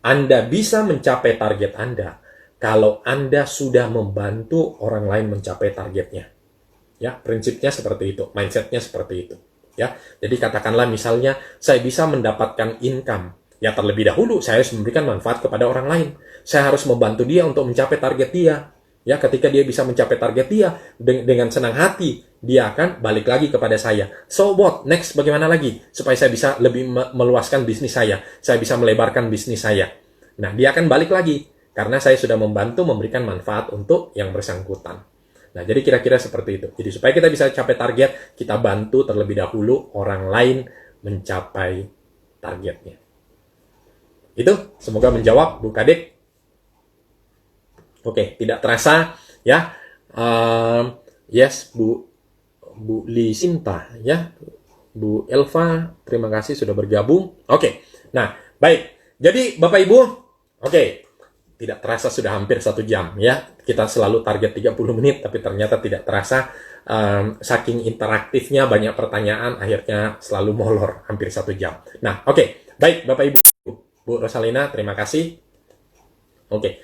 Anda bisa mencapai target Anda kalau Anda sudah membantu orang lain mencapai targetnya. Ya, prinsipnya seperti itu, mindsetnya seperti itu. Ya, jadi katakanlah misalnya saya bisa mendapatkan income. Ya, terlebih dahulu saya harus memberikan manfaat kepada orang lain. Saya harus membantu dia untuk mencapai target dia. Ya, ketika dia bisa mencapai target dia dengan senang hati, dia akan balik lagi kepada saya. So what? Next, bagaimana lagi? Supaya saya bisa lebih meluaskan bisnis saya. Saya bisa melebarkan bisnis saya. Nah, dia akan balik lagi. Karena saya sudah membantu memberikan manfaat untuk yang bersangkutan. Nah, jadi kira-kira seperti itu. Jadi supaya kita bisa capai target, kita bantu terlebih dahulu orang lain mencapai targetnya. Itu semoga menjawab Bu Kadek. Oke, tidak terasa ya. Yes, Bu Lisinta ya. Bu Elva, terima kasih sudah bergabung. Oke. Nah, baik. Jadi Bapak Ibu, oke. Tidak terasa sudah hampir 1 jam ya. Kita selalu target 30 menit, tapi ternyata tidak terasa. Saking interaktifnya, banyak pertanyaan, akhirnya selalu molor hampir 1 jam. Nah, oke. Baik Bapak Ibu. Bu Rosalina, terima kasih. Oke.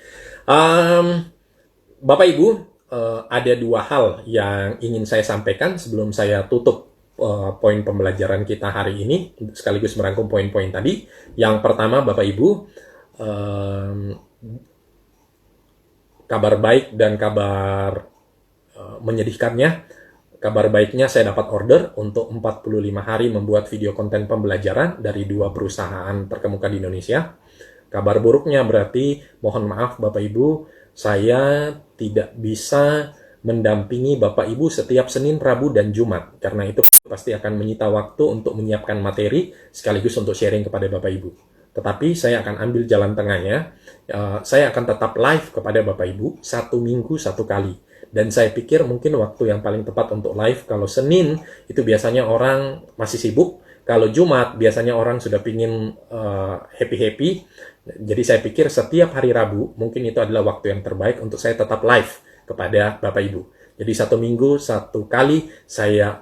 Bapak Ibu, ada 2 hal yang ingin saya sampaikan sebelum saya tutup poin pembelajaran kita hari ini, sekaligus merangkum poin-poin tadi. Yang pertama, Bapak Ibu, kabar baik dan kabar menyedihkannya. Kabar baiknya saya dapat order untuk 45 hari membuat video konten pembelajaran dari 2 perusahaan terkemuka di Indonesia. Kabar buruknya berarti, mohon maaf Bapak Ibu, saya tidak bisa mendampingi Bapak Ibu setiap Senin, Rabu, dan Jumat. Karena itu pasti akan menyita waktu untuk menyiapkan materi sekaligus untuk sharing kepada Bapak Ibu. Tetapi saya akan ambil jalan tengahnya. Saya akan tetap live kepada Bapak Ibu 1 minggu 1 kali. Dan saya pikir mungkin waktu yang paling tepat untuk live, kalau Senin itu biasanya orang masih sibuk, kalau Jumat biasanya orang sudah pingin happy-happy. Jadi saya pikir setiap hari Rabu mungkin itu adalah waktu yang terbaik untuk saya tetap live kepada Bapak Ibu. Jadi 1 minggu 1 kali saya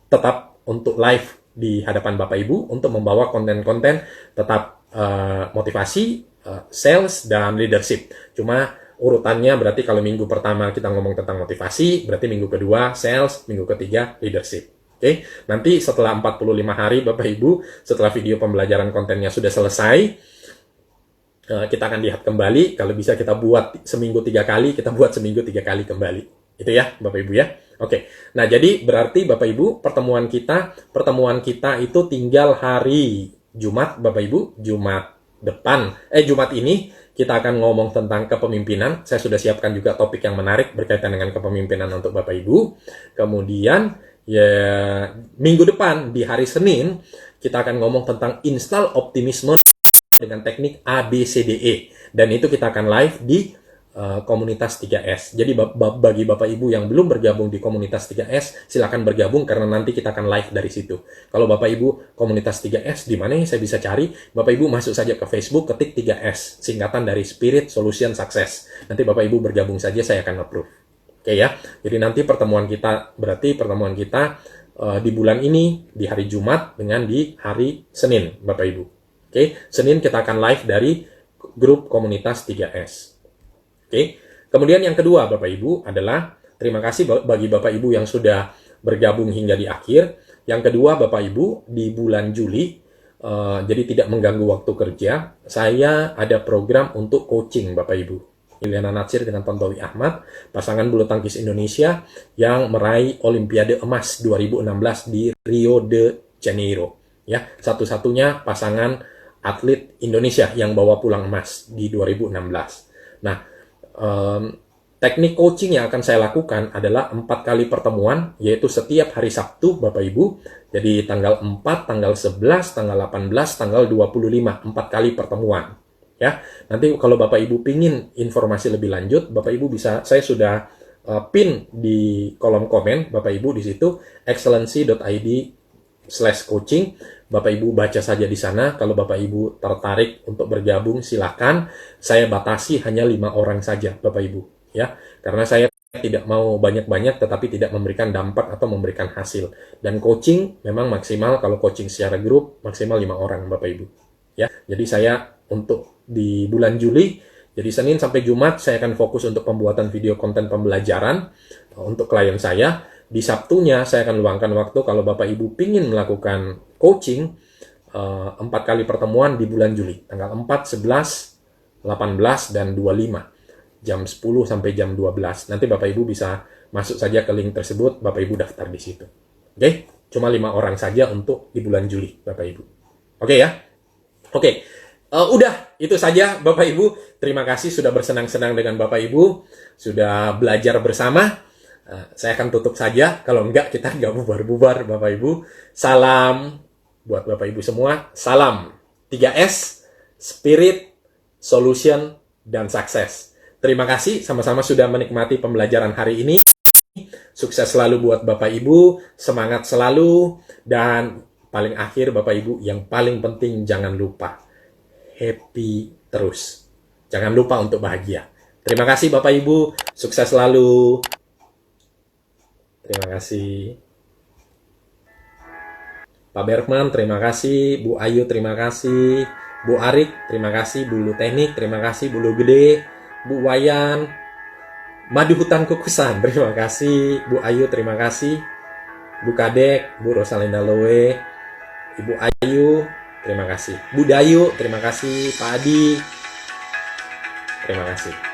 tetap untuk live di hadapan Bapak Ibu untuk membawa konten-konten tetap motivasi, sales, dan leadership. Cuma urutannya berarti kalau minggu pertama kita ngomong tentang motivasi, berarti minggu kedua sales, minggu ketiga leadership. Oke, nanti setelah 45 hari Bapak Ibu, setelah video pembelajaran kontennya sudah selesai, kita akan lihat kembali. Kalau bisa kita buat seminggu 3 kali, kita buat seminggu 3 kali kembali. Itu ya Bapak Ibu ya. Oke, nah jadi berarti Bapak Ibu, pertemuan kita itu tinggal hari Jumat Bapak Ibu, Jumat ini kita akan ngomong tentang kepemimpinan. Saya sudah siapkan juga topik yang menarik berkaitan dengan kepemimpinan untuk Bapak Ibu. Kemudian ya minggu depan di hari Senin kita akan ngomong tentang install optimisme dengan teknik ABCDE. Dan itu kita akan live di komunitas 3S. Jadi bagi Bapak Ibu yang belum bergabung di komunitas 3S, silakan bergabung karena nanti kita akan live dari situ. Kalau Bapak Ibu komunitas 3S, di mana yang saya bisa cari? Bapak Ibu masuk saja ke Facebook, ketik 3S, singkatan dari Spirit Solution Success. Nanti Bapak Ibu bergabung saja, saya akan approve. Oke ya. Jadi nanti pertemuan kita di bulan ini di hari Jumat dengan di hari Senin, Bapak Ibu. Oke, Senin kita akan live dari grup komunitas 3S. Oke. Kemudian yang kedua Bapak Ibu adalah terima kasih bagi Bapak Ibu yang sudah bergabung hingga di akhir. Yang kedua Bapak Ibu, di bulan Juli, jadi tidak mengganggu waktu kerja, saya ada program untuk coaching Bapak Ibu. Iliana Natsir dengan Tontowi Ahmad, pasangan bulu tangkis Indonesia yang meraih Olimpiade Emas 2016 di Rio de Janeiro. Ya, satu-satunya pasangan atlet Indonesia yang bawa pulang emas di 2016. Nah, teknik coaching yang akan saya lakukan adalah 4 kali pertemuan, yaitu setiap hari Sabtu, Bapak Ibu. Jadi tanggal 4, tanggal 11, tanggal 18, tanggal 25, 4 kali pertemuan. Ya, nanti kalau Bapak Ibu pingin informasi lebih lanjut, Bapak Ibu bisa, saya sudah pin di kolom komen, Bapak Ibu di situ, excellency.id coaching. Bapak Ibu baca saja di sana. Kalau Bapak Ibu tertarik untuk bergabung, silakan. Saya batasi hanya 5 orang saja, Bapak Ibu, ya. Karena saya tidak mau banyak-banyak, tetapi tidak memberikan dampak atau memberikan hasil. Dan coaching memang maksimal, kalau coaching secara grup maksimal 5 orang, Bapak Ibu, ya. Jadi saya untuk di bulan Juli, jadi Senin sampai Jumat saya akan fokus untuk pembuatan video konten pembelajaran untuk klien saya. Di Sabtunya saya akan luangkan waktu kalau Bapak Ibu pingin melakukan coaching 4 kali pertemuan di bulan Juli, tanggal 4, 11, 18, dan 25, jam 10 sampai jam 12. Nanti Bapak Ibu bisa masuk saja ke link tersebut, Bapak Ibu daftar di situ. Oke, cuma 5 orang saja untuk di bulan Juli, Bapak Ibu. Oke ya? Oke, udah itu saja Bapak Ibu. Terima kasih sudah bersenang-senang dengan Bapak Ibu, sudah belajar bersama. Saya akan tutup saja, kalau enggak kita nggak bubar-bubar Bapak Ibu. Salam buat Bapak Ibu semua, salam 3S, Spirit, Solution, dan Sukses. Terima kasih sama-sama sudah menikmati pembelajaran hari ini. Sukses selalu buat Bapak Ibu, semangat selalu, dan paling akhir Bapak Ibu, yang paling penting jangan lupa, happy terus. Jangan lupa untuk bahagia. Terima kasih Bapak Ibu, sukses selalu. Terima kasih. Pak Berkman, terima kasih. Bu Ayu, terima kasih. Bu Arik, terima kasih. Bu Lu Teknik, terima kasih. Bu Lu Gede, Bu Wayan, Madu Hutan Kukusan, terima kasih. Bu Ayu, terima kasih. Bu Kadek, Bu Rosalinda Lowe, Ibu Ayu, terima kasih. Bu Dayu, terima kasih. Pak Adi, terima kasih.